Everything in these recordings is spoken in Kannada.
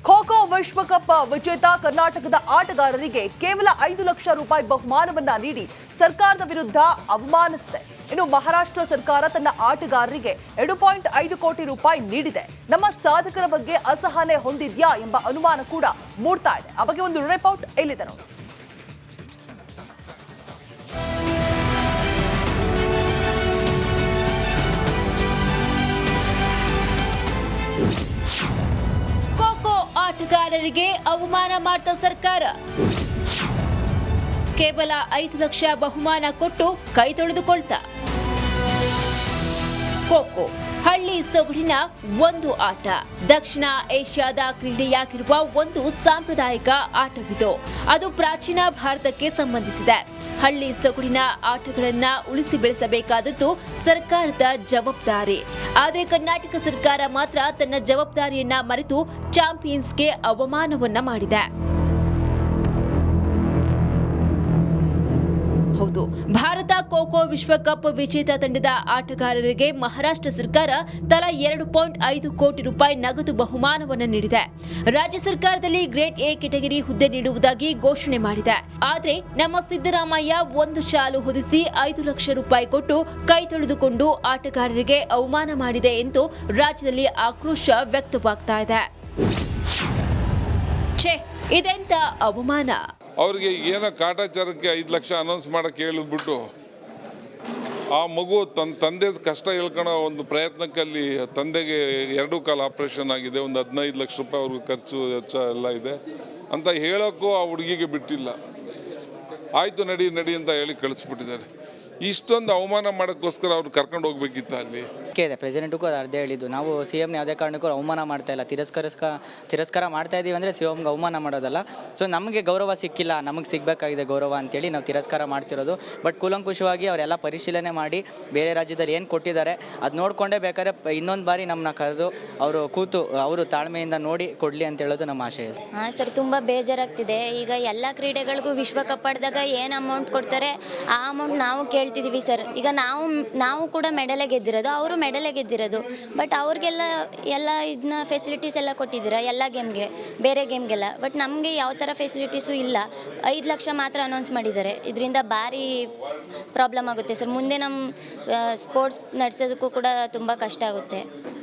ಖೋ-ಖೋ ವಿಶ್ವಕಪ್ ವಿಜೇತ ಕರ್ನಾಟಕದ ಆಟಗಾರರಿಗೆ ಕೇವಲ 5 ಲಕ್ಷ ರೂಪಾಯಿ ಬಹುಮಾನವನ್ನ ನೀಡಿ ಸರ್ಕಾರದ ವಿರುದ್ಧ ಅವಮಾನಿಸಿದೆ. ಇನ್ನು ಮಹಾರಾಷ್ಟ್ರ ಸರ್ಕಾರ ತನ್ನ ಆಟಗಾರರಿಗೆ 2.5 ಕೋಟಿ ರೂಪಾಯಿ ನೀಡಿದೆ. ನಮ್ಮ ಸಾಧಕರ ಬಗ್ಗೆ ಅಸಹನೆ ಹೊಂದಿದ್ಯಾ ಎಂಬ ಅನುಮಾನ ಕೂಡ ಮೂಡ್ತಾ ಇದೆ. ಆ ಬಗ್ಗೆ ಒಂದು ರಿಪೋರ್ಟ್ ಇಲ್ಲಿದೆ ನೋಡಿ. ಆಟಗಾರರಿಗೆ ಅವಮಾನ ಮಾಡಿದ ಸರ್ಕಾರ ಕೇವಲ 5 ಲಕ್ಷ ಬಹುಮಾನ ಕೊಟ್ಟು ಕೈ ತೊಳೆದುಕೊಳ್ತಾ. ಖೋ-ಖೋ ಹಳ್ಳಿ ಸೊಗಡಿನ ಒಂದು ಆಟ. ದಕ್ಷಿಣ ಏಷ್ಯಾದ ಕ್ರೀಡೆಯಾಗಿರುವ ಒಂದು ಸಾಂಪ್ರದಾಯಿಕ ಆಟವಿದು. ಅದು ಪ್ರಾಚೀನ ಭಾರತಕ್ಕೆ ಸಂಬಂಧಿಸಿದೆ. ಹಳ್ಳಿ ಸೊಗಡಿನ ಆಟಗಳನ್ನ ಉಳಿಸಿ ಬೆಳೆಸಬೇಕಾದದ್ದು ಸರ್ಕಾರದ ಜವಾಬ್ದಾರಿ. ಆದರೆ ಕರ್ನಾಟಕ ಸರ್ಕಾರ ಮಾತ್ರ ತನ್ನ ಜವಾಬ್ದಾರಿಯನ್ನ ಮರೆತು ಚಾಂಪಿಯನ್ಸ್ಗೆ ಅವಮಾನವನ್ನ ಮಾಡಿದೆ. ಹೌದು, ಭಾರತ ಖೋ-ಖೋ ವಿಶ್ವಕಪ್ ವಿಜೇತ ತಂಡದ ಆಟಗಾರರಿಗೆ ಮಹಾರಾಷ್ಟ್ರ ಸರ್ಕಾರ ತಲಾ 2.5 ಕೋಟಿ ರೂಪಾಯಿ ನಗದು ಬಹುಮಾನವನ್ನು ನೀಡಿದೆ. ರಾಜ್ಯ ಸರ್ಕಾರದಲ್ಲಿ ಗ್ರೇಡ್ ಎ ಕೆಟಗರಿ ಹುದ್ದೆ ನೀಡುವುದಾಗಿ ಘೋಷಣೆ ಮಾಡಿದೆ. ಆದರೆ ನಮ್ಮ ಸಿದ್ದರಾಮಯ್ಯ ಒಂದು ಶಾಲು ಹೊದಿಸಿ 5 ಲಕ್ಷ ರೂಪಾಯಿ ಕೊಟ್ಟು ಕೈ ತೊಳೆದುಕೊಂಡು ಆಟಗಾರರಿಗೆ ಅವಮಾನ ಮಾಡಿದೆ ಎಂದು ರಾಜ್ಯದಲ್ಲಿ ಆಕ್ರೋಶ ವ್ಯಕ್ತವಾಗ್ತಾ ಇದೆ. ಇದೆಂತ ಅವಮಾನ! ಅವ್ರಿಗೆ ಏನೋ ಕಾಟಾಚಾರಕ್ಕೆ 5 ಲಕ್ಷ ಅನೌನ್ಸ್ ಮಾಡೋಕ್ಕೆ ಹೇಳಿಬಿಟ್ಟು ಆ ಮಗು ತಂದೆ ಕಷ್ಟ ಹೇಳ್ಕೊಳ್ಳೋ ಒಂದು ಪ್ರಯತ್ನಕ್ಕಲ್ಲಿ ತಂದೆಗೆ 2 ಕಾಲು ಆಪ್ರೇಷನ್ ಆಗಿದೆ, ಒಂದು 15 ಲಕ್ಷ ರೂಪಾಯಿ ಅವ್ರಿಗೆ ಖರ್ಚು ವೆಚ್ಚ ಎಲ್ಲ ಇದೆ ಅಂತ ಹೇಳೋಕ್ಕೂ ಆ ಹುಡುಗಿಗೆ ಬಿಟ್ಟಿಲ್ಲ. ಆಯಿತು ನಡಿ ಅಂತ ಹೇಳಿ ಕಳಿಸ್ಬಿಟ್ಟಿದ್ದಾರೆ. ಇಷ್ಟೊಂದು ಅವಮಾನ ಮಾಡೋಕ್ಕೋಸ್ಕರ ಅವ್ರು ಕರ್ಕೊಂಡು ಹೋಗ್ಬೇಕಿತ್ತು. ಅಲ್ಲಿ ಇದೆ ಪ್ರೆಸಿಡೆಂಟ್ಗೂ ಅದು ಅರ್ಧ ಹೇಳಿದ್ದು. ನಾವು ಸಿ ಎಮ್ನ ಯಾವುದೇ ಕಾರಣಕ್ಕೂ ಅವಮಾನ ಮಾಡ್ತಾ ಇಲ್ಲ, ತಿರಸ್ಕಾರ ಮಾಡ್ತಾ ಇದ್ದೀವಿ ಅಂದರೆ ಸಿ ಎಮ್ಗೆ ಅವಮಾನ ಮಾಡೋದಲ್ಲ. ಸೊ ನಮಗೆ ಗೌರವ ಸಿಕ್ಕಿಲ್ಲ, ನಮಗೆ ಸಿಗಬೇಕಾಗಿದೆ ಗೌರವ ಅಂತೇಳಿ ನಾವು ತಿರಸ್ಕಾರ ಮಾಡ್ತಿರೋದು. ಬಟ್ ಕೂಲಂಕುಷವಾಗಿ ಅವರೆಲ್ಲ ಪರಿಶೀಲನೆ ಮಾಡಿ ಬೇರೆ ರಾಜ್ಯದಲ್ಲಿ ಏನು ಕೊಟ್ಟಿದ್ದಾರೆ ಅದು ನೋಡಿಕೊಂಡೇ ಬೇಕಾದ್ರೆ ಇನ್ನೊಂದು ಬಾರಿ ನಮ್ಮನ್ನ ಕರೆದು ಅವರು ತಾಳ್ಮೆಯಿಂದ ನೋಡಿ ಕೊಡಲಿ ಅಂತ ಹೇಳೋದು ನಮ್ಮ ಆಶಯ. ಹಾಂ ಸರ್, ತುಂಬ ಬೇಜಾರಾಗ್ತಿದೆ. ಈಗ ಎಲ್ಲ ಕ್ರೀಡೆಗಳಿಗೂ ವಿಶ್ವಕಪ್ ಆಡಿದಾಗ ಏನು ಅಮೌಂಟ್ ಕೊಡ್ತಾರೆ ಆ ಅಮೌಂಟ್ ನಾವು ಕೇಳ್ತಿದ್ದೀವಿ ಸರ್. ಈಗ ನಾವು ಕೂಡ ಮೆಡಲೇ ಗೆದ್ದಿರೋದು, ಅವರು ಮೆಡಲೇ ಗೆದ್ದಿರೋದು. ಬಟ್ ಅವ್ರಿಗೆಲ್ಲ ಇದನ್ನ ಫೆಸಿಲಿಟೀಸ್ ಎಲ್ಲ ಕೊಟ್ಟಿದ್ದೀರಾ ಎಲ್ಲ ಗೇಮ್ಗೆ, ಬೇರೆ ಗೇಮ್ಗೆಲ್ಲ. ಬಟ್ ನಮಗೆ ಯಾವ ಥರ ಫೆಸಿಲಿಟೀಸು ಇಲ್ಲ. 5 ಲಕ್ಷ ಮಾತ್ರ ಅನೌನ್ಸ್ ಮಾಡಿದ್ದಾರೆ. ಇದರಿಂದ ಭಾರಿ ಪ್ರಾಬ್ಲಮ್ ಆಗುತ್ತೆ ಸರ್. ಮುಂದೆ ನಮ್ಮ ಸ್ಪೋರ್ಟ್ಸ್ ನಡೆಸೋದಕ್ಕೂ ಕೂಡ ತುಂಬ ಕಷ್ಟ ಆಗುತ್ತೆ.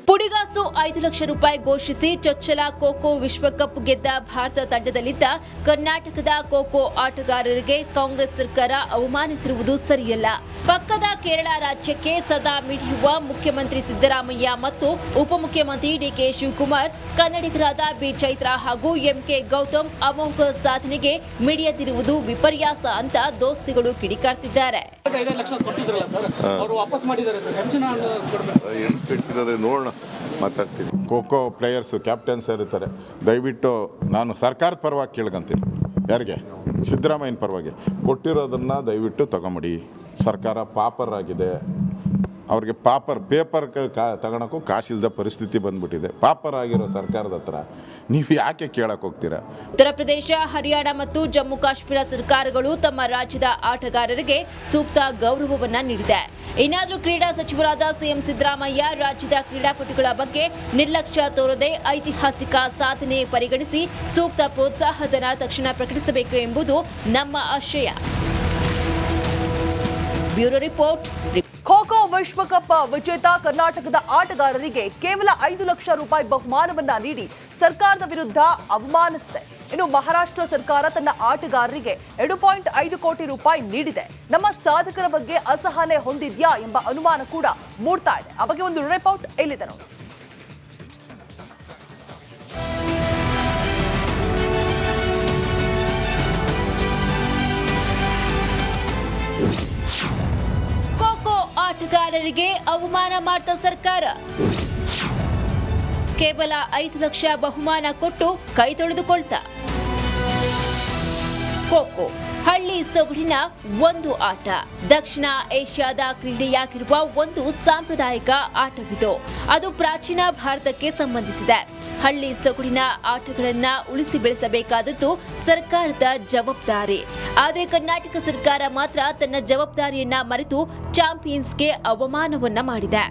ಪುಡಿಗಾಸು 5 ಲಕ್ಷ ರೂಪಾಯಿ ಘೋಷಿಸಿ ಚೊಚ್ಚಲ ಖೋ-ಖೋ ವಿಶ್ವಕಪ್ ಗೆದ್ದ ಭಾರತ ತಂಡದಲ್ಲಿದ್ದ ಕರ್ನಾಟಕದ ಖೋ-ಖೋ ಆಟಗಾರರಿಗೆ ಕಾಂಗ್ರೆಸ್ ಸರ್ಕಾರ ಅವಮಾನಿಸಿರುವುದು ಸರಿಯಲ್ಲ. ಪಕ್ಕದ ಕೇರಳ ರಾಜ್ಯಕ್ಕೆ ಸದಾ ಮಿಡಿಯುವ ಮುಖ್ಯಮಂತ್ರಿ ಸಿದ್ದರಾಮಯ್ಯ ಮತ್ತು ಉಪಮುಖ್ಯಮಂತ್ರಿ ಡಿಕೆ ಶಿವಕುಮಾರ್ ಕನ್ನಡಿಗರಾದ ಬಿ ಚೈತ್ರ ಹಾಗೂ ಎಂಕೆ ಗೌತಮ್ ಅಮೋಘ ಸಾಧನೆಗೆ ಮಿಡಿಯದಿರುವುದು ವಿಪರ್ಯಾಸ ಅಂತ ದೋಸ್ತಿಗಳು ಕಿಡಿಕಾರ್ತಿದ್ದಾರೆ. ನೋಡೋಣ, ಮಾತಾಡ್ತೀನಿ. ಖೋ-ಖೋ ಪ್ಲೇಯರ್ಸು ಕ್ಯಾಪ್ಟನ್ಸ್ ಇರ್ತಾರೆ. ದಯವಿಟ್ಟು ನಾನು ಸರ್ಕಾರದ ಪರವಾಗಿ ಕೇಳ್ಕೊಂತೀನಿ, ಯಾರಿಗೆ ಸಿದ್ದರಾಮಯ್ಯನ ಪರವಾಗಿ ಕೊಟ್ಟಿರೋದನ್ನು ದಯವಿಟ್ಟು ತಗೊಂಬಿಡಿ. ಸರ್ಕಾರ ಪಾಪರ್ ಆಗಿದೆ, ಅವ್ರಿಗೆ ಪೇಪರ್ ತಗೊಳಕ್ಕೂ ಕಾಸಿಲ್ಲದ ಪರಿಸ್ಥಿತಿ ಬಂದ್ಬಿಟ್ಟಿದೆ. ಪಾಪರ್ ಆಗಿರೋ ಸರ್ಕಾರದ ಹತ್ರ ನೀವು ಯಾಕೆ ಕೇಳಕ್ಕೆ ಹೋಗ್ತೀರಾ? ಉತ್ತರ ಪ್ರದೇಶ, ಹರಿಯಾಣ ಮತ್ತು ಜಮ್ಮು ಕಾಶ್ಮೀರ ಸರ್ಕಾರಗಳು ತಮ್ಮ ರಾಜ್ಯದ ಆಟಗಾರರಿಗೆ ಸೂಕ್ತ ಗೌರವವನ್ನ ನೀಡಿದೆ. ಇನ್ನಾದರೂ ಕ್ರೀಡಾ ಸಚಿವರಾದ ಸಿಎಂ ಸಿದ್ದರಾಮಯ್ಯ ರಾಜ್ಯದ ಕ್ರೀಡಾಪಟುಗಳ ಬಗ್ಗೆ ನಿರ್ಲಕ್ಷ್ಯ ತೋರದೆ ಐತಿಹಾಸಿಕ ಸಾಧನೆ ಪರಿಗಣಿಸಿ ಸೂಕ್ತ ಪ್ರೋತ್ಸಾಹಧನ ತಕ್ಷಣ ಪ್ರಕಟಿಸಬೇಕು ಎಂಬುದು ನಮ್ಮ ಆಶಯ. Bureau report. ಖೋ-ಖೋ ವಿಶ್ವಕಪ್ ವಿಜೇತ ಕರ್ನಾಟಕದ ಆಟಗಾರರಿಗೆ ಕೇವಲ 5 ಲಕ್ಷ ರೂಪಾಯಿ ಬಹುಮಾನವನ್ನ ನೀಡಿ ಸರ್ಕಾರದ ವಿರುದ್ಧ ಅವಮಾನಿಸಿದೆ. ಇನ್ನು ಮಹಾರಾಷ್ಟ್ರ ಸರ್ಕಾರ ತನ್ನ ಆಟಗಾರರಿಗೆ 2.5 ಕೋಟಿ ರೂಪಾಯಿ ನೀಡಿದೆ. ನಮ್ಮ ಸಾಧಕರ ಬಗ್ಗೆ ಅಸಹನೆ ಹೊಂದಿದ್ಯಾ ಎಂಬ ಅನುಮಾನ ಕೂಡ ಮೂಡ್ತಾ ಇದೆ. ಆ ಬಗ್ಗೆ ಒಂದು ರಿಪೋರ್ಟ್ ಇಲ್ಲಿದೆ ನೋಡಿ. ಆಟಗಾರರಿಗೆ ಅವಮಾನ ಮಾಡಿದ ಸರ್ಕಾರ ಕೇವಲ 5 ಲಕ್ಷ ಬಹುಮಾನ ಕೊಟ್ಟು ಕೈ ತೊಳೆದುಕೊಳ್ತಾ. ಖೋ-ಖೋ ಹಳ್ಳಿ ಸೊಗಡಿನ ಒಂದು ಆಟ. ದಕ್ಷಿಣ ಏಷ್ಯಾದ ಕ್ರೀಡೆಯಾಗಿರುವ ಒಂದು ಸಾಂಪ್ರದಾಯಿಕ ಆಟವಿದು. ಅದು ಪ್ರಾಚೀನ ಭಾರತಕ್ಕೆ ಸಂಬಂಧಿಸಿದೆ. ಹಳ್ಳಿ ಸೊಗಡಿನ ಆಟಗಳನ್ನ ಉಳಿಸಿ ಬೆಳೆಸಬೇಕಾದದ್ದು ಸರ್ಕಾರದ ಜವಾಬ್ದಾರಿ. ಆದರೆ ಕರ್ನಾಟಕ ಸರ್ಕಾರ ಮಾತ್ರ ತನ್ನ ಜವಾಬ್ದಾರಿಯನ್ನ ಮರೆತು ಚಾಂಪಿಯನ್ಸ್ಗೆ ಅವಮಾನವನ್ನ ಮಾಡಿದೆ.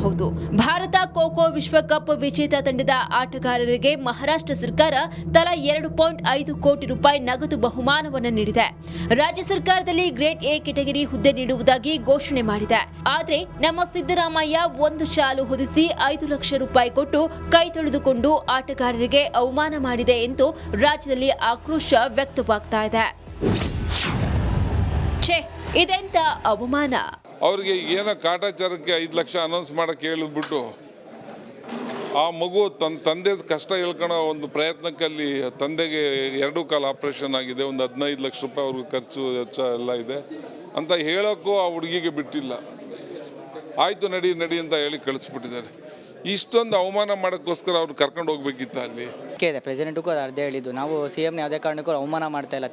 ಹೌದು, ಭಾರತ ಖೋ-ಖೋ ವಿಶ್ವಕಪ್ ವಿಜೇತ ತಂಡದ ಆಟಗಾರರಿಗೆ ಮಹಾರಾಷ್ಟ್ರ ಸರ್ಕಾರ ತಲಾ 2.5 ಕೋಟಿ ರೂಪಾಯಿ ನಗದು ಬಹುಮಾನವನ್ನು ನೀಡಿದೆ. ರಾಜ್ಯ ಸರ್ಕಾರದಲ್ಲಿ ಗ್ರೇಡ್ ಎ ಕೆಟಗರಿ ಹುದ್ದೆ ನೀಡುವುದಾಗಿ ಘೋಷಣೆ ಮಾಡಿದೆ. ಆದರೆ ನಮ್ಮ ಸಿದ್ದರಾಮಯ್ಯ ಒಂದು ಶಾಲು ಹೊದಿಸಿ 5 ಲಕ್ಷ ರೂಪಾಯಿ ಕೊಟ್ಟು ಕೈ ತೊಳೆದುಕೊಂಡು ಆಟಗಾರರಿಗೆ ಅವಮಾನ ಮಾಡಿದೆ ಎಂದು ರಾಜ್ಯದಲ್ಲಿ ಆಕ್ರೋಶ ವ್ಯಕ್ತವಾಗ್ತಾ ಇದೆ. ಇದೆಂತ ಅವಮಾನ. ಅವ್ರಿಗೆ ಏನೋ ಕಾಟಾಚಾರಕ್ಕೆ 5 ಲಕ್ಷ ಅನೌನ್ಸ್ ಮಾಡೋಕ್ಕೆ ಹೇಳಿಬಿಟ್ಟು ಆ ಮಗು ತಂದೆ ಕಷ್ಟ ಹೇಳ್ಕೊಳ್ಳೋ ಒಂದು ಪ್ರಯತ್ನಕ್ಕಲ್ಲಿ ತಂದೆಗೆ 2 ಕಾಲು ಆಪ್ರೇಷನ್ ಆಗಿದೆ, ಒಂದು 15 ಲಕ್ಷ ರೂಪಾಯಿ ಅವ್ರಿಗೆ ಖರ್ಚು ವೆಚ್ಚ ಎಲ್ಲ ಇದೆ ಅಂತ ಹೇಳೋಕ್ಕೂ ಆ ಹುಡುಗಿಗೆ ಬಿಟ್ಟಿಲ್ಲ. ಆಯಿತು ನಡಿ ಅಂತ ಹೇಳಿ ಕಳಿಸ್ಬಿಟ್ಟಿದ್ದಾರೆ. ಇಷ್ಟೊಂದು ಅವಮಾನ ಮಾಡೋಕ್ಕೋಸ್ಕರ ಅವ್ರು ಕರ್ಕೊಂಡು ಹೋಗ್ಬೇಕಿತ್ತು ಅಲ್ಲಿ. ಇದೆ ಪ್ರೆಸಿಡೆಂಟ್ಗೂ ಅದು ಅರ್ಧ ಹೇಳಿದ್ದು. ನಾವು ಸಿ ಎಮ್ನ ಯಾವುದೇ ಕಾರಣಕ್ಕೂ ಅವಮಾನ ಮಾಡ್ತಾ ಇಲ್ಲ,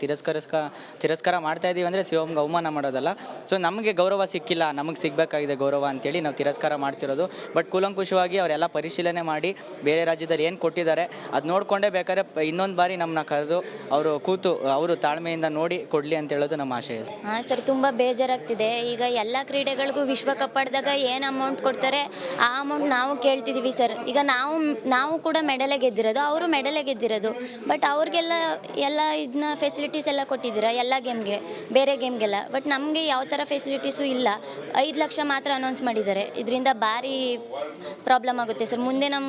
ತಿರಸ್ಕಾರ ಮಾಡ್ತಾ ಇದ್ದೀವಿ ಅಂದರೆ ಸಿ ಎಮ್ಗೆ ಅವಮಾನ ಮಾಡೋದಲ್ಲ. ಸೊ ನಮಗೆ ಗೌರವ ಸಿಕ್ಕಿಲ್ಲ, ನಮಗೆ ಸಿಗಬೇಕಾಗಿದೆ ಗೌರವ ಅಂತೇಳಿ ನಾವು ತಿರಸ್ಕಾರ ಮಾಡ್ತಿರೋದು. ಬಟ್ ಕೂಲಂಕುಷವಾಗಿ ಅವರೆಲ್ಲ ಪರಿಶೀಲನೆ ಮಾಡಿ ಬೇರೆ ರಾಜ್ಯದಲ್ಲಿ ಏನು ಕೊಟ್ಟಿದ್ದಾರೆ ಅದು ನೋಡಿಕೊಂಡೇ ಬೇಕಾದ್ರೆ ಇನ್ನೊಂದು ಬಾರಿ ನಮ್ಮನ್ನ ಕರೆದು ಅವರು ಕೂತು ಅವರು ತಾಳ್ಮೆಯಿಂದ ನೋಡಿ ಕೊಡಲಿ ಅಂತ ಹೇಳೋದು ನಮ್ಮ ಆಶಯ. ಹಾಂ ಸರ್, ತುಂಬ ಬೇಜಾರಾಗ್ತಿದೆ. ಈಗ ಎಲ್ಲ ಕ್ರೀಡೆಗಳಿಗೂ ವಿಶ್ವಕಪ್ ಆಡಿದಾಗ ಏನು ಅಮೌಂಟ್ ಕೊಡ್ತಾರೆ ಆ ಅಮೌಂಟ್ ನಾವು ಕೇಳ್ತಿದ್ದೀವಿ ಸರ್. ಈಗ ನಾವು ಕೂಡ ಮೆಡಲೇ ಗೆದ್ದಿರೋದು, ಅವರು ಮೆಡಲೇ ಗೆದ್ದಿರೋದು. ಬಟ್ ಅವ್ರಿಗೆಲ್ಲ ಇದನ್ನ ಫೆಸಿಲಿಟೀಸ್ ಎಲ್ಲ ಕೊಟ್ಟಿದ್ದೀರಾ ಎಲ್ಲ ಗೇಮ್ಗೆ, ಬೇರೆ ಗೇಮ್ಗೆಲ್ಲ. ಬಟ್ ನಮಗೆ ಯಾವ ಥರ ಫೆಸಿಲಿಟೀಸು ಇಲ್ಲ. 5 ಲಕ್ಷ ಮಾತ್ರ ಅನೌನ್ಸ್ ಮಾಡಿದ್ದಾರೆ. ಇದರಿಂದ ಭಾರಿ ಪ್ರಾಬ್ಲಮ್ ಆಗುತ್ತೆ ಸರ್. ಮುಂದೆ ನಮ್ಮ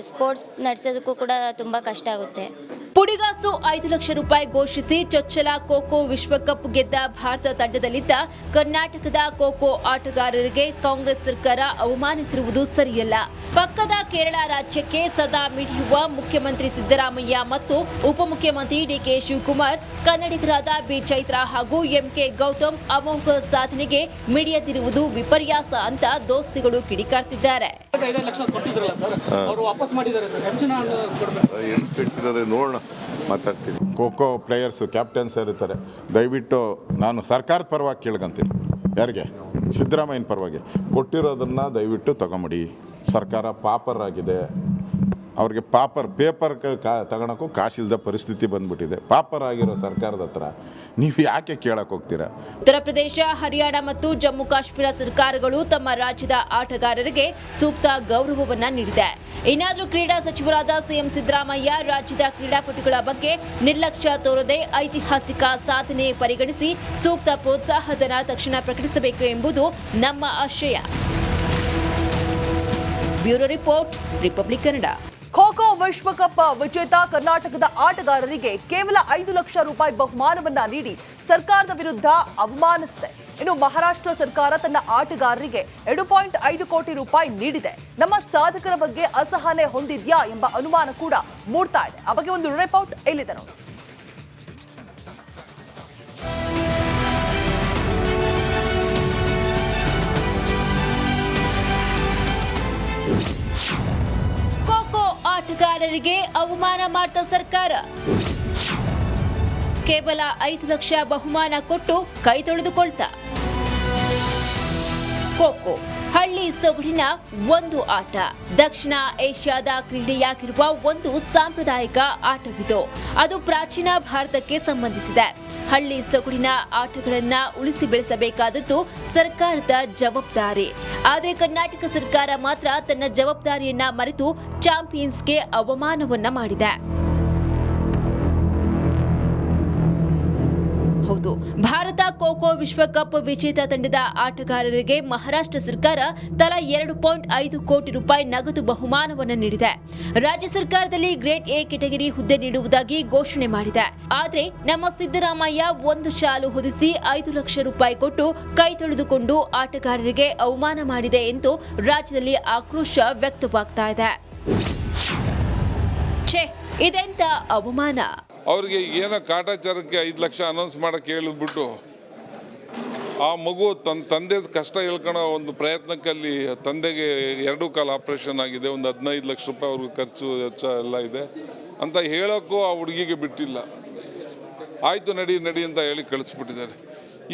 ಸ್ಪೋರ್ಟ್ಸ್ ನಡೆಸೋದಕ್ಕೂ ಕೂಡ ತುಂಬ ಕಷ್ಟ ಆಗುತ್ತೆ. ಪುಡಿಗಾಸು 5 ಲಕ್ಷ ರೂಪಾಯಿ ಘೋಷಿಸಿ ಚೊಚ್ಚಲ ಖೋ-ಖೋ ವಿಶ್ವಕಪ್ ಗೆದ್ದ ಭಾರತ ತಂಡದಲ್ಲಿದ್ದ ಕರ್ನಾಟಕದ ಖೋ-ಖೋ ಆಟಗಾರರಿಗೆ ಕಾಂಗ್ರೆಸ್ ಸರ್ಕಾರ ಅವಮಾನಿಸಿರುವುದು ಸರಿಯಲ್ಲ. ಪಕ್ಕದ ಕೇರಳ ರಾಜ್ಯಕ್ಕೆ ಸದಾ ಮಿಡಿಯುವ ಮುಖ್ಯಮಂತ್ರಿ ಸಿದ್ದರಾಮಯ್ಯ ಮತ್ತು ಉಪಮುಖ್ಯಮಂತ್ರಿ ಡಿಕೆ ಶಿವಕುಮಾರ್ ಕನ್ನಡಿಗರಾದ ಬಿ ಚೈತ್ರ ಹಾಗೂ ಎಂಕೆ ಗೌತಮ್ ಅಮೋಘ ಸಾಧನೆಗೆ ಮಿಡಿಯದಿರುವುದು ವಿಪರ್ಯಾಸ ಅಂತ ದೋಸ್ತಿಗಳು ಕಿಡಿಕಾರ್ತಿದ್ದಾರೆ. ನೋಡೋಣ, ಮಾತಾಡ್ತೀನಿ. ಖೋ-ಖೋ ಪ್ಲೇಯರ್ಸು ಕ್ಯಾಪ್ಟನ್ಸ್ ಇರ್ತಾರೆ, ದಯವಿಟ್ಟು ನಾನು ಸರ್ಕಾರದ ಪರವಾಗಿ ಕೇಳ್ಕೊಂತೀನಿ. ಯಾರಿಗೆ? ಸಿದ್ದರಾಮಯ್ಯನ ಪರವಾಗಿ ಕೊಟ್ಟಿರೋದನ್ನು ದಯವಿಟ್ಟು ತಗೊಂಬಿಡಿ. ಸರ್ಕಾರ ಪಾಪರ್ ಆಗಿದೆ, ಅವ್ರಿಗೆ ಪೇಪರ್ ತಗೊಳಕ್ಕೂ ಕಾಸಿಲ್ಲದ ಪರಿಸ್ಥಿತಿ ಬಂದ್ಬಿಟ್ಟಿದೆ. ಪಾಪರ್ ಆಗಿರೋ ಸರ್ಕಾರದ ಹತ್ರ ನೀವು ಯಾಕೆ ಕೇಳಕ್ಕೆ ಹೋಗ್ತೀರಾ? ಉತ್ತರ ಪ್ರದೇಶ, ಹರಿಯಾಣ ಮತ್ತು ಜಮ್ಮು ಕಾಶ್ಮೀರ ಸರ್ಕಾರಗಳು ತಮ್ಮ ರಾಜ್ಯದ ಆಟಗಾರರಿಗೆ ಸೂಕ್ತ ಗೌರವವನ್ನ ನೀಡಿದೆ. ಇನ್ನಾದರೂ ಕ್ರೀಡಾ ಸಚಿವರಾದ ಸಿಎಂ ಸಿದ್ದರಾಮಯ್ಯ ರಾಜ್ಯದ ಕ್ರೀಡಾಪಟುಗಳ ಬಗ್ಗೆ ನಿರ್ಲಕ್ಷ್ಯ ತೋರದೆ ಐತಿಹಾಸಿಕ ಸಾಧನೆ ಪರಿಗಣಿಸಿ ಸೂಕ್ತ ಪ್ರೋತ್ಸಾಹಧನ ತಕ್ಷಣ ಪ್ರಕಟಿಸಬೇಕು ಎಂಬುದು ನಮ್ಮ ಆಶಯ. Bureau report, republic Kannada. Kho-kho ವಿಶ್ವಕಪ್ ವಿಜೇತ ಕರ್ನಾಟಕದ ಆಟಗಾರರಿಗೆ ಕೇವಲ 5 ಲಕ್ಷ ರೂಪಾಯಿ ಬಹುಮಾನವನ್ನ ನೀಡಿ ಸರ್ಕಾರದ ವಿರುದ್ಧ ಅವಮಾನಿಸಿದೆ. ಇನ್ನು ಮಹಾರಾಷ್ಟ್ರ ಸರ್ಕಾರ ತನ್ನ ಆಟಗಾರರಿಗೆ 2.5 ಕೋಟಿ ರೂಪಾಯಿ ನೀಡಿದೆ. ನಮ್ಮ ಸಾಧಕರ ಬಗ್ಗೆ ಅಸಹನೆ ಹೊಂದಿದ್ಯಾ ಎಂಬ ಅನುಮಾನ ಕೂಡ ಮೂಡ್ತಾ ಇದೆ. ಆ ಬಗ್ಗೆ ಒಂದು ರಿಪೋರ್ಟ್ ಇಲ್ಲಿದೆ ನೋಡಿ. ಆಟಗಾರರಿಗೆ ಅವಮಾನ ಮಾಡಿದ ಸರ್ಕಾರ ಕೇವಲ 5 ಲಕ್ಷ ಬಹುಮಾನ ಕೊಟ್ಟು ಕೈ ತೊಳೆದುಕೊಳ್ತಾ. ಖೋ-ಖೋ ಹಳ್ಳಿ ಸೊಗಡಿನ ಒಂದು ಆಟ. ದಕ್ಷಿಣ ಏಷ್ಯಾದ ಕ್ರೀಡೆಯಾಗಿರುವ ಒಂದು ಸಾಂಪ್ರದಾಯಿಕ ಆಟವಿದು. ಅದು ಪ್ರಾಚೀನ ಭಾರತಕ್ಕೆ ಸಂಬಂಧಿಸಿದೆ. ಹಳ್ಳಿ ಸೊಗಡಿನ ಆಟಗಳನ್ನ ಉಳಿಸಿ ಬೆಳೆಸಬೇಕಾದದ್ದು ಸರ್ಕಾರದ ಜವಾಬ್ದಾರಿ. ಆದರೆ ಕರ್ನಾಟಕ ಸರ್ಕಾರ ಮಾತ್ರ ತನ್ನ ಜವಾಬ್ದಾರಿಯನ್ನ ಮರೆತು ಚಾಂಪಿಯನ್ಸ್ಗೆ ಅವಮಾನವನ್ನ ಮಾಡಿದೆ. ಹೌದು, ಭಾರತ ಖೋ-ಖೋ ವಿಶ್ವಕಪ್ ವಿಜೇತ ತಂಡದ ಆಟಗಾರರಿಗೆ ಮಹಾರಾಷ್ಟ್ರ ಸರ್ಕಾರ ತಲಾ 2.5 ಕೋಟಿ ರೂಪಾಯಿ ನಗದು ಬಹುಮಾನವನ್ನು ನೀಡಿದೆ. ರಾಜ್ಯ ಸರ್ಕಾರದಲ್ಲಿ ಗ್ರೇಡ್ ಎ ಕೆಟಗರಿ ಹುದ್ದೆ ನೀಡುವುದಾಗಿ ಘೋಷಣೆ ಮಾಡಿದೆ. ಆದರೆ ನಮ್ಮ ಸಿದ್ದರಾಮಯ್ಯ ಒಂದು ಶಾಲು ಹೊದಿಸಿ 5 ಲಕ್ಷ ರೂಪಾಯಿ ಕೊಟ್ಟು ಕೈ ತೊಳೆದುಕೊಂಡು ಆಟಗಾರರಿಗೆ ಅವಮಾನ ಮಾಡಿದೆ ಎಂದು ರಾಜ್ಯದಲ್ಲಿ ಆಕ್ರೋಶ ವ್ಯಕ್ತವಾಗ್ತಾ ಇದೆ. ಇದೆಂತ ಅವಮಾನ. ಅವ್ರಿಗೆ ಏನೋ ಕಾಟಾಚಾರಕ್ಕೆ 5 ಲಕ್ಷ ಅನೌನ್ಸ್ ಮಾಡೋಕ್ಕೆ ಹೇಳಿಬಿಟ್ಟು ಆ ಮಗು ತಂದೆ ಕಷ್ಟ ಹೇಳ್ಕೊಳ್ಳೋ ಒಂದು ಪ್ರಯತ್ನಕ್ಕಲ್ಲಿ ತಂದೆಗೆ 2 ಕಾಲು ಆಪ್ರೇಷನ್ ಆಗಿದೆ, ಒಂದು 15 ಲಕ್ಷ ರೂಪಾಯಿ ಅವ್ರಿಗೆ ಖರ್ಚು ವೆಚ್ಚ ಎಲ್ಲ ಇದೆ ಅಂತ ಹೇಳೋಕ್ಕೂ ಆ ಹುಡುಗಿಗೆ ಬಿಟ್ಟಿಲ್ಲ. ಆಯಿತು ನಡಿ ಅಂತ ಹೇಳಿ ಕಳಿಸ್ಬಿಟ್ಟಿದ್ದಾರೆ.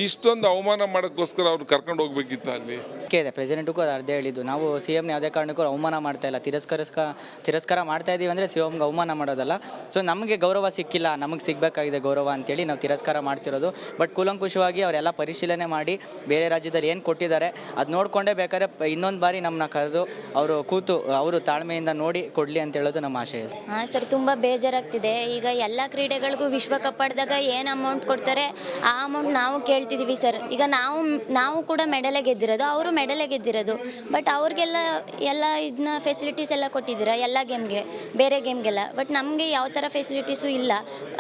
ಇಷ್ಟೊಂದು ಅವಮಾನ ಮಾಡೋಕ್ಕೋಸ್ಕರ ಅವ್ರು ಕರ್ಕೊಂಡು ಹೋಗ್ಬೇಕಿತ್ತು ಅಲ್ಲಿ. ಇದೆ ಪ್ರೆಸಿಡೆಂಟ್ಗೂ ಅದು ಅರ್ಧ ಹೇಳಿದ್ದು. ನಾವು ಸಿ ಎಮ್ನ ಯಾವುದೇ ಕಾರಣಕ್ಕೂ ಅವಮಾನ ಮಾಡ್ತಾ ಇಲ್ಲ, ತಿರಸ್ಕಾರ ಮಾಡ್ತಾ ಇದ್ದೀವಿ ಅಂದರೆ ಸಿ ಎಮ್ಗೆ ಅವಮಾನ ಮಾಡೋದಲ್ಲ. ಸೊ ನಮಗೆ ಗೌರವ ಸಿಕ್ಕಿಲ್ಲ, ನಮಗೆ ಸಿಗಬೇಕಾಗಿದೆ ಗೌರವ ಅಂತೇಳಿ ನಾವು ತಿರಸ್ಕಾರ ಮಾಡ್ತಿರೋದು. ಬಟ್ ಕೂಲಂಕುಷವಾಗಿ ಅವರೆಲ್ಲ ಪರಿಶೀಲನೆ ಮಾಡಿ ಬೇರೆ ರಾಜ್ಯದಲ್ಲಿ ಏನು ಕೊಟ್ಟಿದ್ದಾರೆ ಅದು ನೋಡಿಕೊಂಡೇ ಬೇಕಾದ್ರೆ ಇನ್ನೊಂದು ಬಾರಿ ನಮ್ಮನ್ನ ಕರೆದು ಅವರು ತಾಳ್ಮೆಯಿಂದ ನೋಡಿ ಕೊಡಲಿ ಅಂತ ಹೇಳೋದು ನಮ್ಮ ಆಶಯ. ಹಾಂ ಸರ್, ತುಂಬ ಬೇಜಾರಾಗ್ತಿದೆ. ಈಗ ಎಲ್ಲ ಕ್ರೀಡೆಗಳಿಗೂ ವಿಶ್ವಕಪ್ ಆಡಿದಾಗ ಏನು ಅಮೌಂಟ್ ಕೊಡ್ತಾರೆ ಆ ಅಮೌಂಟ್ ನಾವು ಕೇಳ್ತಿದ್ದೀವಿ ಸರ್. ಈಗ ನಾವು ಕೂಡ ಮೆಡಲೇ ಗೆದ್ದಿರೋದು, ಅವರು ಮೆಡಲೇ ಗೆದ್ದಿರೋದು. ಬಟ್ ಅವ್ರಿಗೆಲ್ಲ ಇದನ್ನ ಫೆಸಿಲಿಟೀಸ್ ಎಲ್ಲ ಕೊಟ್ಟಿದ್ದೀರಾ ಎಲ್ಲ ಗೇಮ್ಗೆ, ಬೇರೆ ಗೇಮ್ಗೆಲ್ಲ. ಬಟ್ ನಮಗೆ ಯಾವ ಥರ ಫೆಸಿಲಿಟೀಸು ಇಲ್ಲ.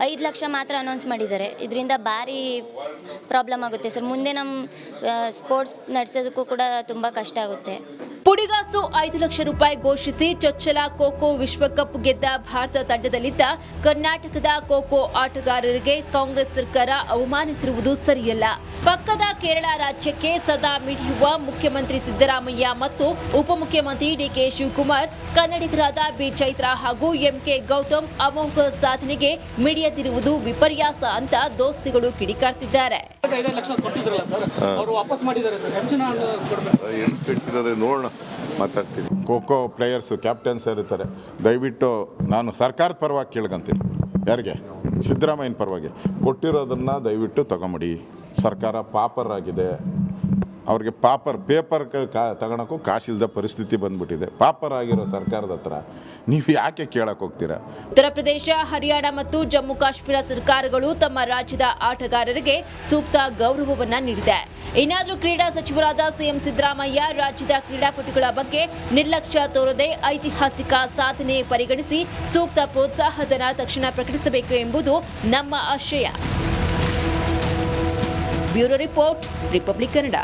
5 ಲಕ್ಷ ಮಾತ್ರ ಅನೌನ್ಸ್ ಮಾಡಿದ್ದಾರೆ. ಇದರಿಂದ ಭಾರಿ ಪ್ರಾಬ್ಲಮ್ ಆಗುತ್ತೆ ಸರ್. ಮುಂದೆ ನಮ್ಮ ಸ್ಪೋರ್ಟ್ಸ್ ನಡೆಸೋದಕ್ಕೂ ಕೂಡ ತುಂಬ ಕಷ್ಟ ಆಗುತ್ತೆ. ಪುಡಿಗಾಸು 5 ಲಕ್ಷ ರೂಪಾಯಿ ಘೋಷಿಸಿ ಚೊಚ್ಚಲ ಖೋ ವಿಶ್ವಕಪ್ ಗೆದ್ದ ಭಾರತ ತಂಡದಲ್ಲಿದ್ದ ಕರ್ನಾಟಕದ ಖೋ ಆಟಗಾರರಿಗೆ ಕಾಂಗ್ರೆಸ್ ಸರ್ಕಾರ ಅವಮಾನಿಸಿರುವುದು ಸರಿಯಲ್ಲ. ಪಕ್ಕದ ಕೇರಳ ರಾಜ್ಯಕ್ಕೆ ಸದಾ ಮಿಡಿಯುವ ಮುಖ್ಯಮಂತ್ರಿ ಸಿದ್ದರಾಮಯ್ಯ ಮತ್ತು ಉಪಮುಖ್ಯಮಂತ್ರಿ ಡಿಕೆ ಶಿವಕುಮಾರ್ ಕನ್ನಡಿಗರಾದ ಬಿ ಚೈತ್ರಾ ಹಾಗೂ ಎಂಕೆ ಗೌತಮ್ ಅಮೋಘ ಸಾಧನೆಗೆ ಮಿಡಿಯದಿರುವುದು ವಿಪರ್ಯಾಸ ಅಂತ ದೋಸ್ತಿಗಳು ಕಿಡಿಕಾರ್ತಿದ್ದಾರೆ. ನೋಡೋಣ, ಮಾತಾಡ್ತೀನಿ. ಖೋ ಪ್ಲೇಯರ್ಸು ಕ್ಯಾಪ್ಟನ್ಸ್ ಇರ್ತಾರೆ, ದಯವಿಟ್ಟು ನಾನು ಸರ್ಕಾರದ ಪರವಾಗಿ ಕೇಳ್ಕೊಂತೀನಿ. ಯಾರಿಗೆ? ಸಿದ್ದರಾಮಯ್ಯನ ಪರವಾಗಿ ಕೊಟ್ಟಿರೋದನ್ನು ದಯವಿಟ್ಟು ತಗೊಂಬಿಡಿ. ಸರ್ಕಾರ ಪಾಪರ್ ಆಗಿದೆ, ಅವ್ರಿಗೆ ಪೇಪರ್ ತಗೊಳಕ್ಕೂ ಕಾಸಿಲ್ಲದ ಪರಿಸ್ಥಿತಿ ಬಂದ್ಬಿಟ್ಟಿದೆ. ಪಾಪರ್ ಆಗಿರೋ ಸರ್ಕಾರದ ಹತ್ರ ನೀವು ಯಾಕೆ ಕೇಳಕ್ಕೆ ಹೋಗ್ತೀರಾ? ಉತ್ತರ ಪ್ರದೇಶ, ಹರಿಯಾಣ ಮತ್ತು ಜಮ್ಮು ಕಾಶ್ಮೀರ ಸರ್ಕಾರಗಳು ತಮ್ಮ ರಾಜ್ಯದ ಆಟಗಾರರಿಗೆ ಸೂಕ್ತ ಗೌರವವನ್ನ ನೀಡಿದೆ. ಇನ್ನಾದರೂ ಕ್ರೀಡಾ ಸಚಿವರಾದ ಸಿಎಂ ಸಿದ್ದರಾಮಯ್ಯ ರಾಜ್ಯದ ಕ್ರೀಡಾಪಟುಗಳ ಬಗ್ಗೆ ನಿರ್ಲಕ್ಷ್ಯ ತೋರದೆ ಐತಿಹಾಸಿಕ ಸಾಧನೆ ಪರಿಗಣಿಸಿ ಸೂಕ್ತ ಪ್ರೋತ್ಸಾಹಧನ ತಕ್ಷಣ ಪ್ರಕಟಿಸಬೇಕು ಎಂಬುದು ನಮ್ಮ ಆಶಯ. Bureau report, republic Kannada.